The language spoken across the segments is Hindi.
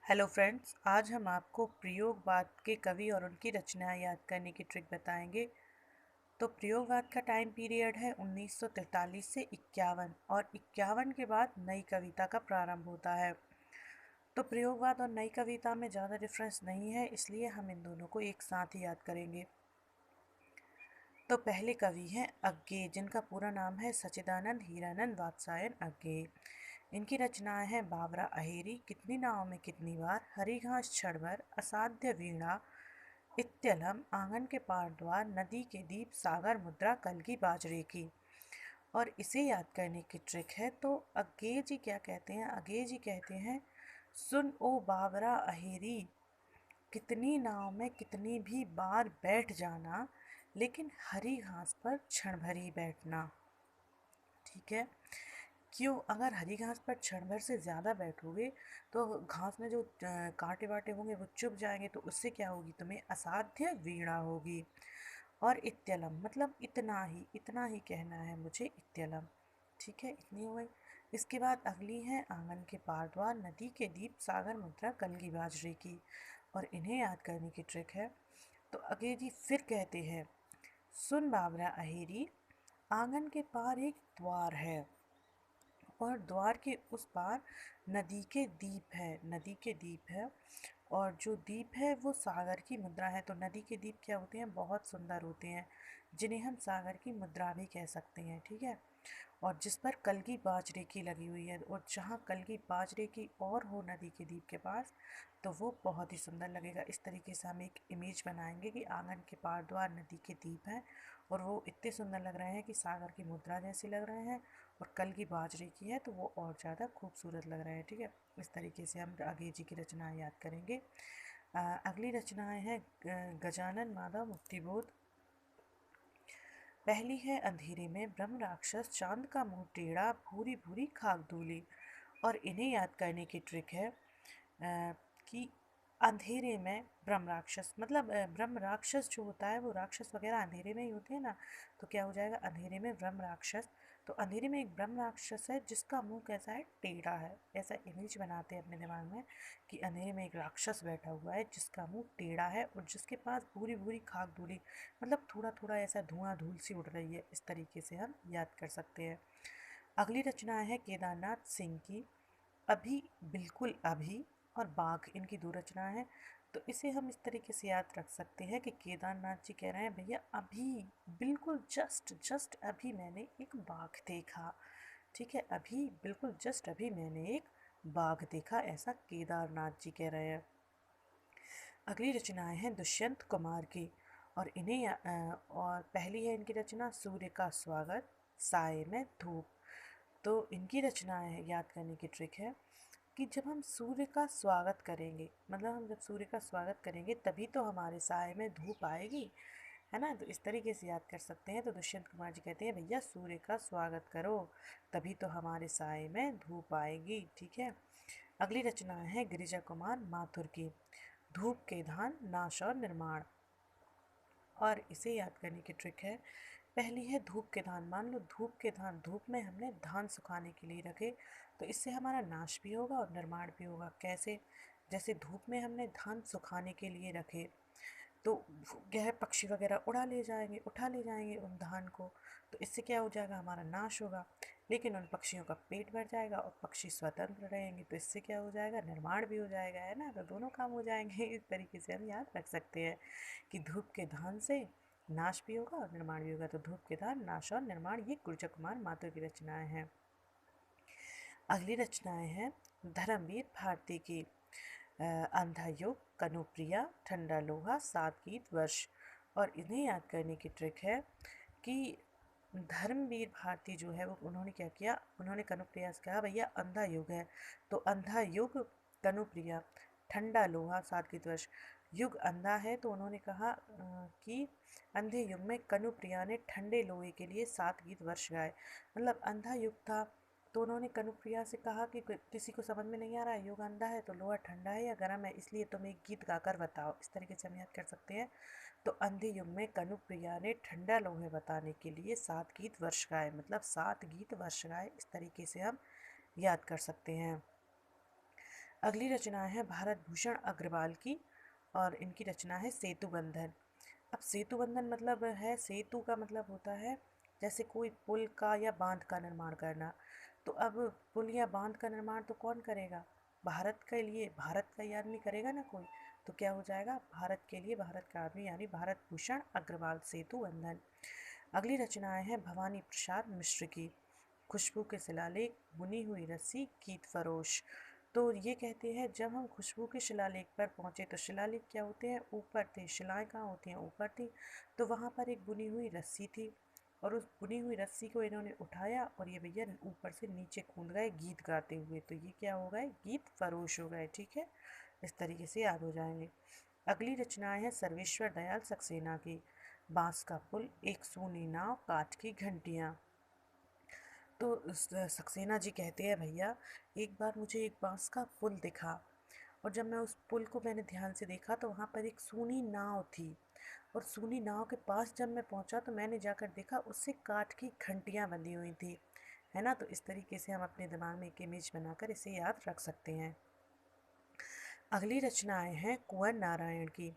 हेलो फ्रेंड्स, आज हम आपको प्रयोगवाद के कवि और उनकी रचनाएं याद करने की ट्रिक बताएंगे। तो प्रयोगवाद का टाइम पीरियड है 1943 से 51 और 51 के बाद नई कविता का प्रारंभ होता है। तो प्रयोगवाद और नई कविता में ज़्यादा डिफरेंस नहीं है, इसलिए हम इन दोनों को एक साथ ही याद करेंगे। तो पहले कवि हैं अज्ञे, जिनका पूरा नाम है सच्चिदानंद हीरानंद वात्स्यायन अज्ञे। इनकी रचनाएं हैं बावरा अहेरी, कितनी नाव में कितनी बार, हरी घास क्षण भर, असाध्य वीणा, इत्यलम, आंगन के पार द्वार, नदी के दीप, सागर मुद्रा, कल की बाजरे की। और इसे याद करने की ट्रिक है। तो अज्ञे जी क्या कहते हैं? अज्ञे जी कहते हैं, सुन ओ बावरा अहेरी, कितनी नाव में कितनी भी बार बैठ जाना, लेकिन हरी घास पर क्षण भर ही बैठना। ठीक है। क्यों? अगर हरी घास पर क्षण भर से ज़्यादा बैठोगे तो घास में जो कांटे वाटे होंगे वो चुभ जाएंगे, तो उससे क्या होगी? तुम्हें असाध्य वीणा होगी। और इत्यलम मतलब इतना ही कहना है मुझे, इत्यलम। ठीक है, इतनी हो गई। इसके बाद अगली है आंगन के पार द्वार, नदी के दीप, सागर मुद्रा, कलगी बाजरे की। और इन्हें याद करने की ट्रिक है। तो अगे जी फिर कहते हैं, सुन बाबरा अहेरी, आंगन के पार एक द्वार है और द्वार के उस पार नदी के दीप है। और जो दीप है वो सागर की मुद्रा है। तो नदी के दीप क्या होते हैं? बहुत सुंदर होते हैं, जिन्हें हम सागर की मुद्रा भी कह सकते हैं। ठीक है। और जिस पर कलगी बाजरे की लगी हुई है, और जहाँ कलगी बाजरे की और हो नदी के दीप के पास, तो वो बहुत ही सुंदर लगेगा। इस तरीके से हम एक इमेज बनाएंगे कि आंगन के पार द्वार, नदी के दीप हैं और वो इतने सुंदर लग रहे हैं कि सागर की मुद्रा जैसे लग रहे हैं, और कलगी बाजरे की है तो वो और ज़्यादा खूबसूरत लग रहे हैं। ठीक है। इस तरीके से हम आगे जी की रचनाएं याद करेंगे। अगली रचनाएं हैं गजानन माधव मुक्तिबोध। पहली है अंधेरे में ब्रह्म राक्षस, चांद का मुंह टेढ़ा, भूरी भूरी खाक धूली। और इन्हें याद करने की ट्रिक है कि अंधेरे में ब्रह्म राक्षस मतलब ब्रह्म राक्षस जो होता है वो राक्षस वगैरह अंधेरे में ही होते हैं ना। तो क्या हो जाएगा? अंधेरे में ब्रह्म राक्षस। तो अंधेरे में एक ब्रह्म राक्षस है जिसका मुंह कैसा है? टेढ़ा है। ऐसा इमेज बनाते हैं अपने दिमाग में कि अंधेरे में एक राक्षस बैठा हुआ है जिसका मुंह टेढ़ा है और जिसके पास भूरी भूरी खाक धूली, मतलब थोड़ा थोड़ा ऐसा धुआं धूल सी उड़ रही है। इस तरीके से हम याद कर सकते हैं। अगली रचना है केदारनाथ सिंह की, अभी, बिल्कुल अभी और बाघ। इनकी दो रचनाएं हैं। तो इसे हम इस तरीके से याद रख सकते हैं कि केदारनाथ जी कह रहे हैं, भैया अभी, बिल्कुल जस्ट जस्ट अभी मैंने एक बाघ देखा। ठीक है, अभी बिल्कुल जस्ट अभी मैंने एक बाघ देखा, ऐसा केदारनाथ जी कह रहे हैं। अगली रचनाएं हैं दुष्यंत कुमार की, और और पहली है इनकी रचना सूर्य का स्वागत, साए में धूप। तो इनकी रचनाएं याद करने की ट्रिक है कि जब हम सूर्य का स्वागत करेंगे, मतलब हम जब सूर्य का स्वागत करेंगे तभी तो हमारे साए में धूप आएगी, है ना। तो इस तरीके से याद कर सकते हैं। तो दुष्यंत कुमार जी कहते हैं, भैया सूर्य का स्वागत करो, तभी तो हमारे साए में धूप आएगी। ठीक है। अगली रचना है गिरिजा कुमार माथुर की, धूप के धान, नाश और निर्माण। और इसे याद करने की ट्रिक है। पहली है धूप के धान। मान लो धूप के धान, धूप में हमने धान सुखाने के लिए रखे, तो इससे हमारा नाश भी होगा और निर्माण भी होगा। कैसे? जैसे धूप में हमने धान सुखाने के लिए रखे तो क्या है, पक्षी वगैरह उठा ले जाएंगे उन धान को, तो इससे क्या हो जाएगा? हमारा नाश होगा। लेकिन उन पक्षियों का पेट भर जाएगा और पक्षी स्वतंत्र रहेंगे, तो इससे क्या हो जाएगा? निर्माण भी हो जाएगा, है ना। तो दोनों काम हो जाएंगे। इस तरीके से हम याद रख सकते हैं कि धूप के धान से नाश भी होगा और निर्माण भी होगा। तो धूप के धान, नाश और निर्माण, ये गिरिजा कुमार माथुर की रचनाएं हैं। अगली रचनाएं हैं धर्मवीर भारती की, अंधा युग, कनुप्रिया, ठंडा लोहा, सात गीत वर्ष। और इन्हें याद करने की ट्रिक है कि धर्मवीर भारती जो है वो, उन्होंने क्या किया? उन्होंने कनुप्रिया से कहा, भैया अंधा युग है, तो अंधा युग, कनुप्रिया, ठंडा लोहा, सात गीत वर्ष। युग अंधा है तो उन्होंने कहा कि अंधे युग में कनुप्रिया ने ठंडे लोहे के लिए सात गीत वर्ष गाए। मतलब अंधा युग था तो उन्होंने कनुप्रिया से कहा कि किसी को समझ में नहीं आ रहा है, युग अंधा है तो लोहा ठंडा है या गर्म है, इसलिए तुम एक गीत गाकर बताओ। इस तरीके से हम याद कर सकते हैं। तो अंधे युग में कनुप्रिया ने ठंडा लोहे बताने के लिए सात गीत वर्ष गाए, मतलब सात गीत वर्ष गाए। इस तरीके से हम याद कर सकते हैं। अगली रचना है भारत भूषण अग्रवाल की, और इनकी रचना है सेतु बंधन। अब सेतु बंधन मतलब है, सेतु का मतलब होता है जैसे कोई पुल का या बांध का निर्माण करना। तो अब पुल या बांध का निर्माण तो कौन करेगा? भारत के लिए भारत का ही आदमी करेगा ना कोई। तो क्या हो जाएगा? भारत के लिए भारत का आदमी, यानी भारत भूषण अग्रवाल सेतु बंधन। अगली रचनाएं हैं भवानी प्रसाद मिश्र की, खुशबू के शिलालेख, बुनी हुई रस्सी, गीत फरोश। तो ये कहते हैं जब हम खुशबू के शिलालेख पर पहुँचे तो शिलालेख क्या होते हैं? ऊपर थे। शिलाएँ कहाँ होती हैं? ऊपर थी। तो वहाँ पर एक बुनी हुई रस्सी थी, और उस बुनी हुई रस्सी को इन्होंने उठाया और ये भैया ऊपर से नीचे कूद गए गीत गाते हुए। तो ये क्या हो गए? गीत फरोश हो गए। ठीक है, इस तरीके से याद हो जाएंगे। अगली रचनाएं हैं सर्वेश्वर दयाल सक्सेना की, बांस का पुल, एक सूनी नाव, काठ की घंटियाँ। तो सक्सेना जी कहते हैं भैया एक बार मुझे एक बांस का पुल दिखा, और जब मैं उस पुल को मैंने ध्यान से देखा तो वहाँ पर एक सूनी नाव थी, और सूनी नाव के पास जब मैं पहुँचा तो मैंने जाकर देखा उससे काठ की घंटियाँ बंधी हुई थी। है ना? तो इस तरीके से हम अपने दिमाग में एक इमेज बनाकर इसे याद रख सकते हैं। अगली रचनाएं हैं कुंवर नारायण की।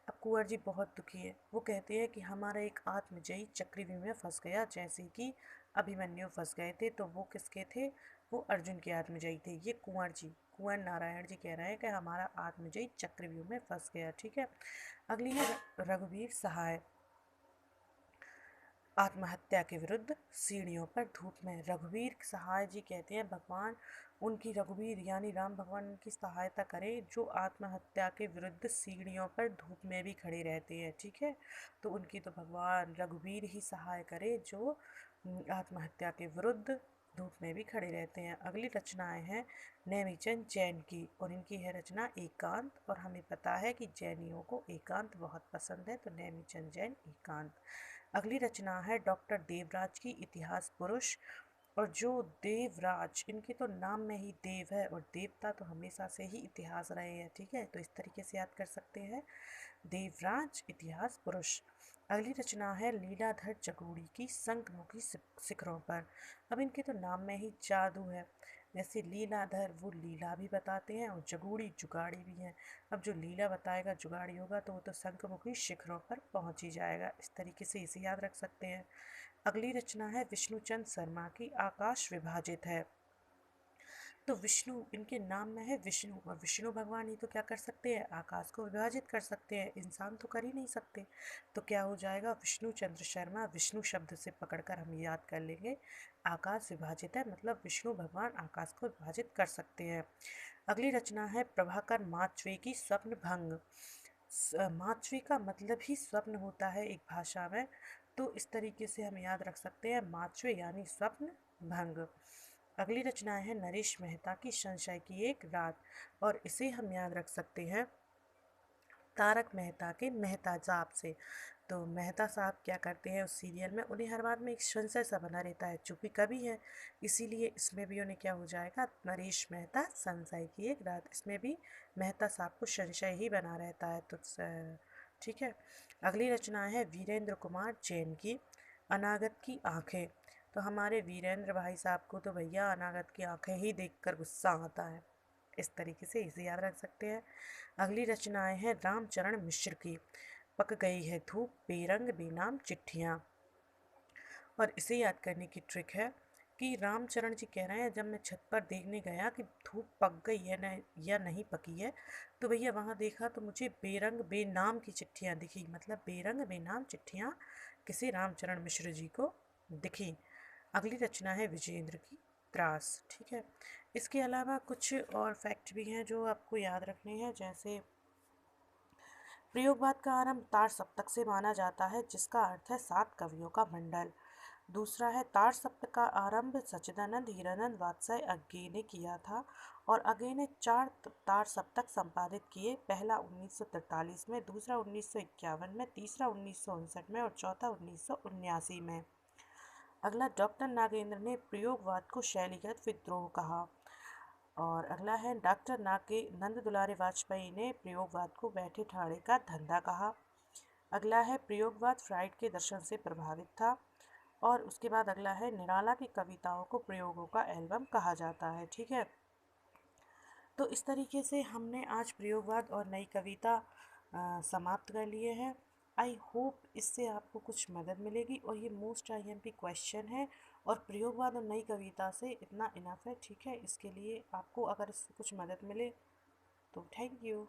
अब कुंवर जी बहुत दुखी है। वो कहते हैं कि हमारा एक आत्मजयी चक्रव्यूह में फंस गया, जैसे कि अभिमन्यु फंस गए थे। तो वो किसके थे? वो अर्जुन के आत्मजयी थे। ये कुंवर जी, कुंवर नारायण जी कह रहे हैं कि हमारा आत्मजयी चक्रव्यूह में फंस गया। ठीक है। अगली है रघुवीर सहाय, आत्महत्या के विरुद्ध सीढ़ियों पर धूप में। रघुवीर सहाय जी कहते हैं भगवान उनकी, रघुवीर यानी राम भगवान उनकी सहायता करें जो आत्महत्या के विरुद्ध सीढ़ियों पर धूप में भी खड़े रहते हैं। ठीक है, तो उनकी तो भगवान रघुवीर ही सहाय करे जो आत्महत्या के विरुद्ध धूप में भी खड़े रहते हैं। अगली रचनाएं हैं नेमीचंद जैन की, और इनकी है रचना एकांत, और हमें पता है कि जैनियों को एकांत बहुत पसंद है, तो नेमीचंद जैन एकांत। अगली रचना है डॉक्टर देवराज की इतिहास पुरुष, और जो देवराज, इनके तो नाम में ही देव है, और देवता तो हमेशा से ही इतिहास रहे हैं। ठीक है, तो इस तरीके से याद कर सकते हैं देवराज इतिहास पुरुष। अगली रचना है लीलाधर जगूड़ी की शंखमुखी शिखरों पर। अब इनके तो नाम में ही जादू है। जैसे लीलाधर वो लीला भी बताते हैं, और जगूड़ी जुगाड़ी भी हैं। अब जो लीला बताएगा जुगाड़ी होगा तो वो तो शंखमुखी शिखरों पर पहुंच ही जाएगा। इस तरीके से इसे याद रख सकते हैं। अगली रचना है विष्णुचंद शर्मा की आकाश विभाजित है। तो विष्णु, इनके नाम में है विष्णु, और विष्णु भगवान ही तो क्या कर सकते हैं? आकाश को विभाजित कर सकते हैं, इंसान तो कर ही नहीं सकते। तो क्या हो जाएगा? विष्णु चंद्र शर्मा, विष्णु शब्द से पकड़कर हम याद कर लेंगे आकाश विभाजित है, मतलब विष्णु भगवान आकाश को विभाजित कर सकते हैं। अगली रचना है प्रभाकर माचवे की स्वप्न भंग। माचवे का मतलब ही स्वप्न होता है एक भाषा में, तो इस तरीके से हम याद रख सकते हैं माचवे यानी स्वप्न भंग। अगली रचना है नरेश मेहता की संशय की एक रात, और इसे हम याद रख सकते हैं तारक मेहता के मेहता साहब से। तो मेहता साहब क्या करते हैं उस सीरियल में, उन्हें हर बात में एक संशय सा बना रहता है, चूंकि कवि है, इसीलिए इसमें भी उन्हें क्या हो जाएगा? नरेश मेहता संशय की एक रात। इसमें भी मेहता साहब को संशय ही बना रहता है। तो ठीक है। अगली रचना है वीरेंद्र कुमार जैन की अनागत की आंखें। तो हमारे वीरेंद्र भाई साहब को तो भैया अनागत की आंखें ही देखकर गुस्सा आता है। इस तरीके से इसे याद रख सकते हैं। अगली रचनाएं हैं रामचरण मिश्र की, पक गई है धूप, बेरंग बेनाम चिट्ठियाँ। और इसे याद करने की ट्रिक है कि रामचरण जी कह रहे हैं जब मैं छत पर देखने गया कि धूप पक गई है न या नहीं पकी है, तो भैया वहाँ देखा तो मुझे बेरंग बेनाम की चिट्ठियाँ दिखी। मतलब बेरंग बेनाम चिट्ठियाँ किसी रामचरण मिश्र जी को दिखी। अगली रचना है विजेंद्र की त्रास। ठीक है, इसके अलावा कुछ और फैक्ट भी हैं जो आपको याद रखने हैं। जैसे प्रयोगवाद का आरंभ तार सप्तक से माना जाता है, जिसका अर्थ है 7 कवियों का मंडल। दूसरा है तार सप्तक का आरंभ सच्चिदानंद हीरानंद वात्स्याय अज्ञे ने किया था, और अज्ञे ने 4 तार सप्तक संपादित किए। पहला 1943 में, दूसरा 1951 में, तीसरा 1959 में, और चौथा 1979 में। अगला डॉक्टर नागेंद्र ने प्रयोगवाद को शैलीगत विद्रोह कहा। और अगला है डॉक्टर नंद दुलारे वाजपेयी ने प्रयोगवाद को बैठे ठाड़े का धंधा कहा। अगला है प्रयोगवाद फ्राइड के दर्शन से प्रभावित था। और उसके बाद अगला है निराला की कविताओं को प्रयोगों का एल्बम कहा जाता है। ठीक है, तो इस तरीके से हमने आज प्रयोगवाद और नई कविता समाप्त कर लिए हैं। आई होप इससे आपको कुछ मदद मिलेगी, और ये मोस्ट आईएमपी क्वेश्चन है, और प्रयोगवाद और नई कविता से इतना इनफ है, ठीक है। इसके लिए आपको अगर इससे कुछ मदद मिले तो थैंक यू।